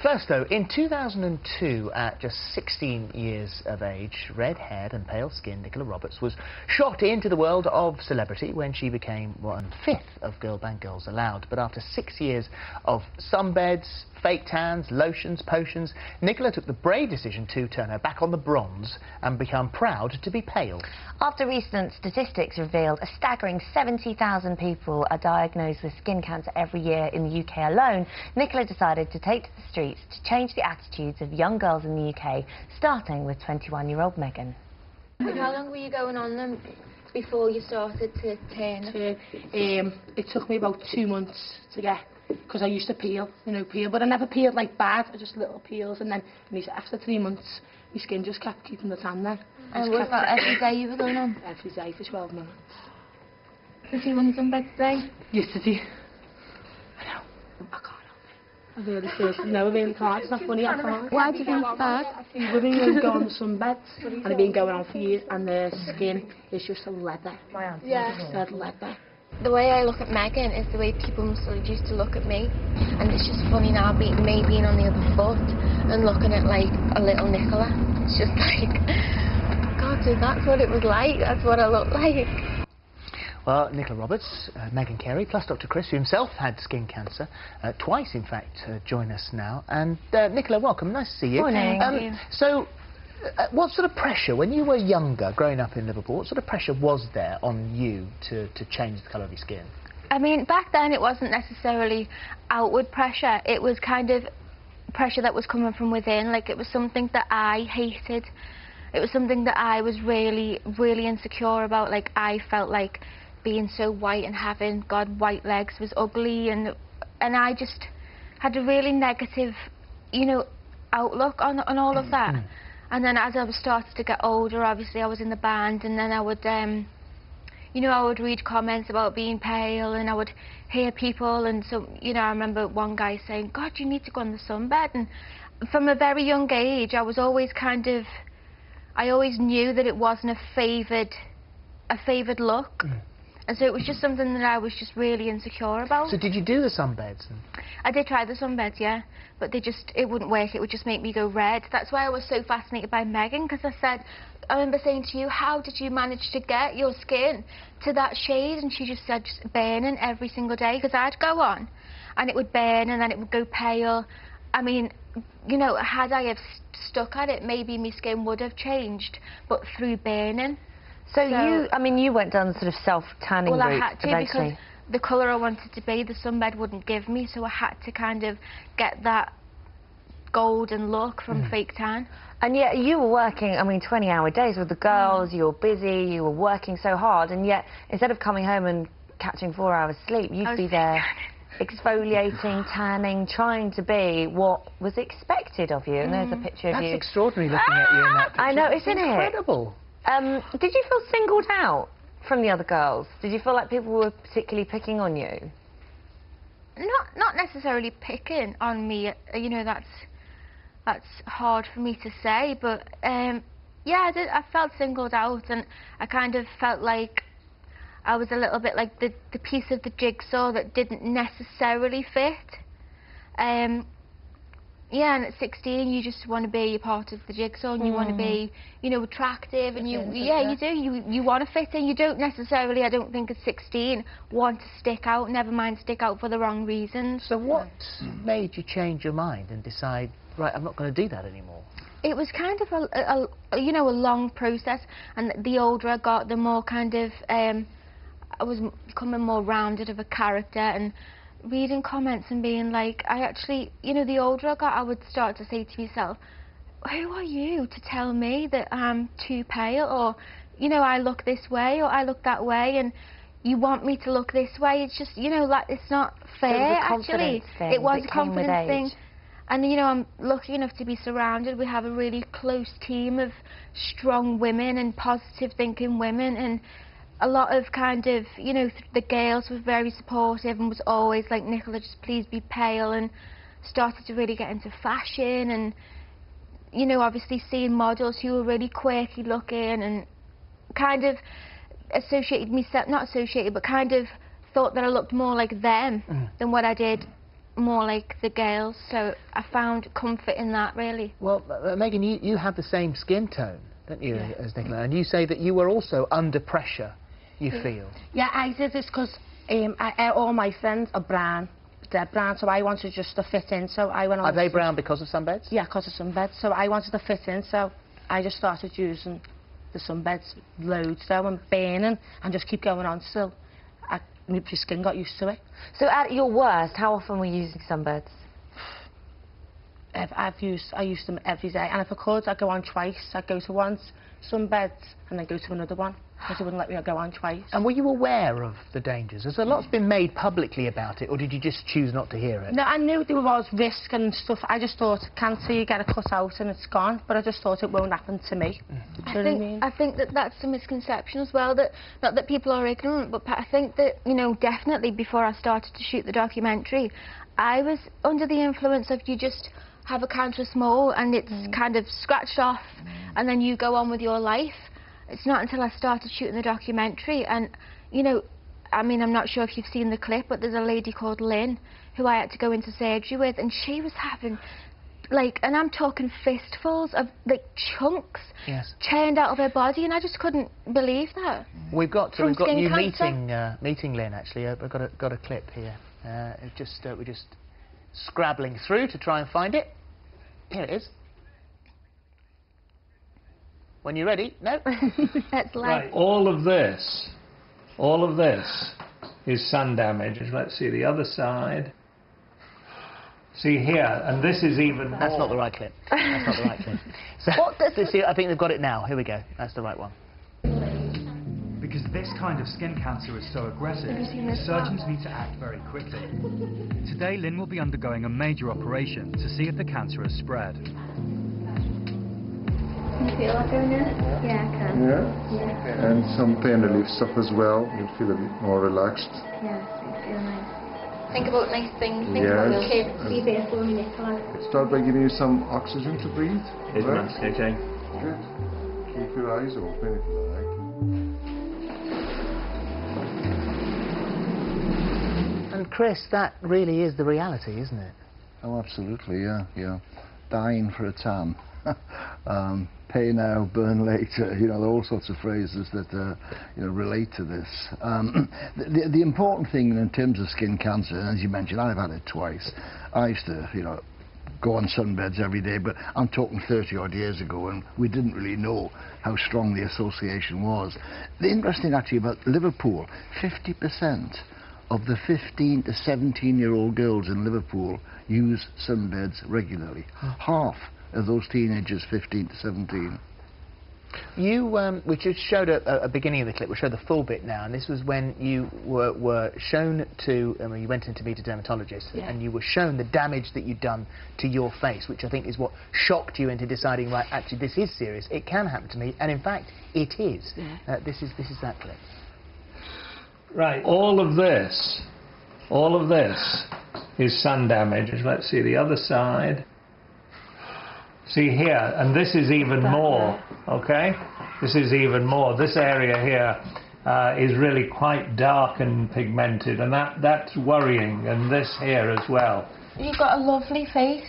First, though, in 2002, at just 16 years of age, red-haired and pale-skinned Nicola Roberts was shot into the world of celebrity when she became 1/5 of girl band Girls Aloud. But after 6 years of sunbeds, fake tans, lotions, potions, Nicola took the brave decision to turn her back on the bronze and become proud to be pale. After recent statistics revealed a staggering 70,000 people are diagnosed with skin cancer every year in the UK alone, Nicola decided to take to the streets to change the attitudes of young girls in the UK, starting with 21-year-old Megan. How long were you going on them before you started to tan? It took me about 2 months to get, because I used to peel, but I never peeled like bad, just little peels, and then after 3 months, my skin just kept keeping the tan there. And was that every day you were going on? Every day for 12 months. Did you want some bed today? Yesterday. I know. I can't. I really feel, no, I really can't. It's not funny, I can't. Why do you think it's bad? We've been going on some beds, and I've been going on for years, and the skin is just a leather. Yeah. Just leather. The way I look at Megan is the way people must have used to look at me, and it's just funny now me being on the other foot and looking at like a little Nicola. It's just like, God, dude, that's what it was like. That's what I look like. Well, Nicola Roberts, Megan Carey, plus Dr. Chris, who himself had skin cancer, twice in fact, join us now. And Nicola, welcome, nice to see you. Morning. So, what sort of pressure, when you were younger, growing up in Liverpool, what sort of pressure was there on you to change the colour of your skin? I mean, back then it wasn't necessarily outward pressure, it was kind of pressure that was coming from within. Like, it was something that I hated. It was something that I was really, really insecure about. Like, I felt like being so white and having white legs was ugly, and I just had a really negative, outlook on all of that. And then as I was starting to get older, obviously I was in the band, and then I would, I would read comments about being pale, and I would hear people, and so, I remember one guy saying, God, you need to go on the sunbed. And from a very young age, I was always I always knew that it wasn't a favoured look. And so it was just something that I was just really insecure about. So did you do the sunbeds? I did try the sunbeds, yeah, but it wouldn't work. It would just make me go red. That's why I was so fascinated by Megan, because I remember saying to you, how did you manage to get your skin to that shade? And she just said, just burning every single day, because I'd go on and it would burn and then it would go pale. I mean, had I have stuck at it, maybe my skin would have changed, but through burning. So you went down the sort of self-tanning route eventually. Well, I had to, eventually. because the colour I wanted to be, the sunbed wouldn't give me, so I had to kind of get that golden look from fake tan. And yet you were working, 20-hour days with the girls, you were busy, you were working so hard, and yet instead of coming home and catching 4 hours sleep, you'd be there exfoliating, tanning, trying to be what was expected of you. And there's a picture of you. That's extraordinary looking at you in that picture. I know, isn't it? Incredible. Did you feel singled out from the other girls? Did you feel like people were particularly picking on you? Not necessarily picking on me. That's hard for me to say, but yeah, I felt singled out, and I kind of felt like I was a little bit like the piece of the jigsaw that didn't necessarily fit. Yeah, and at 16 you just want to be a part of the jigsaw, and you want to be, attractive, and you want to fit in. You don't necessarily, I don't think at 16, want to stick out, never mind stick out for the wrong reasons. So what made you change your mind and decide, right, I'm not going to do that anymore? It was kind of a long process, and the older I got, the more kind of, I was becoming more rounded of a character, and reading comments and being like, I actually, the older I got, I would start to say to myself, who are you to tell me that I'm too pale, or, I look this way, or I look that way, and you want me to look this way? It's just, like, it's not fair, actually. It was a confidence thing. And, I'm lucky enough to be surrounded. We have a really close team of strong women and positive thinking women, and a lot of kind of, the girls were very supportive and was always like, Nicola, just please be pale, and started to really get into fashion, and, obviously seeing models who were really quirky looking, and kind of associated myself, not associated, but kind of thought that I looked more like them than what I did more like the girls, so I found comfort in that, really. Well, Megan, you have the same skin tone, don't you, as Nicola? And you say that you were also under pressure, you feel. Yeah, I did this because all my friends are brown, dead brown, so I wanted just to fit in, so I went on... Are they brown because of sunbeds? Yeah, because of sunbeds, so I wanted to fit in, so I just started using the sunbeds loads though, and burning, and just keep going on still. My skin got used to it. So at your worst, how often were you using sunbeds? I used them every day, and if I could, I'd go on twice. I'd go to one sunbed and then go to another one, because they wouldn't let me go on twice. And were you aware of the dangers? Has a lot's been made publicly about it, or did you just choose not to hear it? No, I knew there was risk and stuff. I just thought, cancer, you get a cut out and it's gone, but I just thought it won't happen to me. I think that that's a misconception as well, that not that people are ignorant, but I think that, you know, definitely before I started to shoot the documentary, I was under the influence of, you just have a cancerous mole and it's kind of scratched off and then you go on with your life. It's not until I started shooting the documentary, and, you know, I mean, I'm not sure if you've seen the clip, but there's a lady called Lynn who I had to go into surgery with, and she was having, like, and I'm talking fistfuls of, like, chunks churned out of her body, and I just couldn't believe that. We've got you cancer. meeting Lynn, actually. I've got a clip here. We're just scrabbling through to try and find it. Here it is. When you're ready, no? That's like... Right, all of this is sun damage. Let's see the other side. See here, and this is even more. That's not the right clip. That's not the right clip. So, see, I think they've got it now. Here we go. That's the right one. Because this kind of skin cancer is so aggressive, surgeons need to act very quickly. Today, Lynn will be undergoing a major operation to see if the cancer has spread. Can you feel that going in? Yeah, I can. Yeah? And some pain relief stuff as well. You'll feel a bit more relaxed. Yeah, I feel nice. Think about nice things, think about your kids, be there for me, Nicola. Start by giving you some oxygen to breathe. Okay. Good. Keep your eyes open if you like. And Chris, that really is the reality, isn't it? Oh, absolutely, yeah. Dying for a tan. Pay now, burn later. You know, there are all sorts of phrases that relate to this. The important thing in terms of skin cancer, as you mentioned, I've had it twice. I used to, go on sunbeds every day, but I'm talking 30 odd years ago, and we didn't really know how strong the association was. The interesting actually about Liverpool, 50% of the 15 to 17-year-old girls in Liverpool use sunbeds regularly. Half of those teenagers, 15 to 17. We just showed a beginning of the clip. We'll show the full bit now, and this was when you were shown to, you went in to meet a dermatologist, and you were shown the damage that you'd done to your face, which I think is what shocked you into deciding, right, actually this is serious, it can happen to me, and in fact it is. This is that clip. Right, all of this is sun damage. Let's see the other side. See here, and this is even more, okay? This is even more. This area here is really quite dark and pigmented, and that's worrying, and this here as well. You've got a lovely face.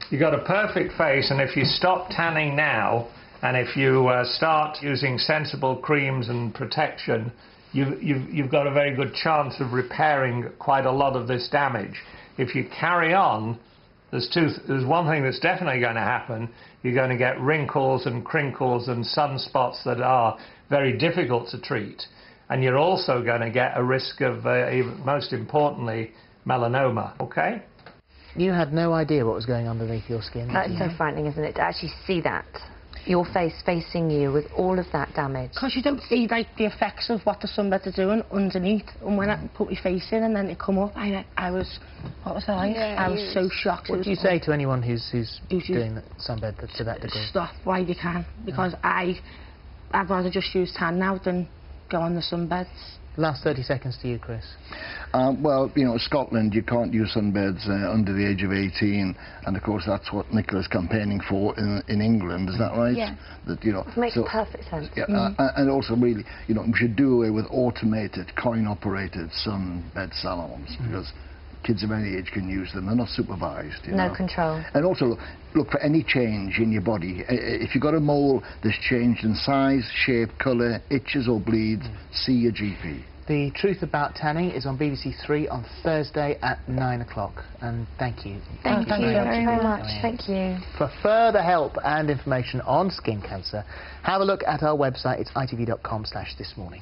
You've got a perfect face, and if you stop tanning now, and if you start using sensible creams and protection, you've got a very good chance of repairing quite a lot of this damage. If you carry on, there's one thing that's definitely going to happen. You're going to get wrinkles and crinkles and sunspots that are very difficult to treat. And you're also going to get a risk of, most importantly, melanoma, okay? You had no idea what was going on underneath your skin. That's so frightening, isn't it, to actually see that? Your face facing you with all of that damage. Because you don't see, like, the effects of what the sunbeds are doing underneath. And when I put my face in and then it come up, I was, what was I like? I was so shocked. What do you say to anyone who's doing that sunbed to that degree? Stop while you can, because I'd rather just use tan now than go on the sunbeds. Last 30 seconds to you, Chris. Well, Scotland, you can't use sunbeds under the age of 18, and of course that's what Nicola's campaigning for in England, is that right? Yeah. That, makes perfect sense. Yeah, and also really, we should do away with automated, coin-operated sunbed salons, because kids of any age can use them. They're not supervised. You No know. control. And also, look for any change in your body. If you've got a mole that's changed in size, shape, colour, itches or bleeds, see your GP. The Truth About Tanning is on BBC 3 on Thursday at 9 o'clock. And thank you. Thank you very much. Thank you. For further help and information on skin cancer, have a look at our website. It's itv.com/thismorning.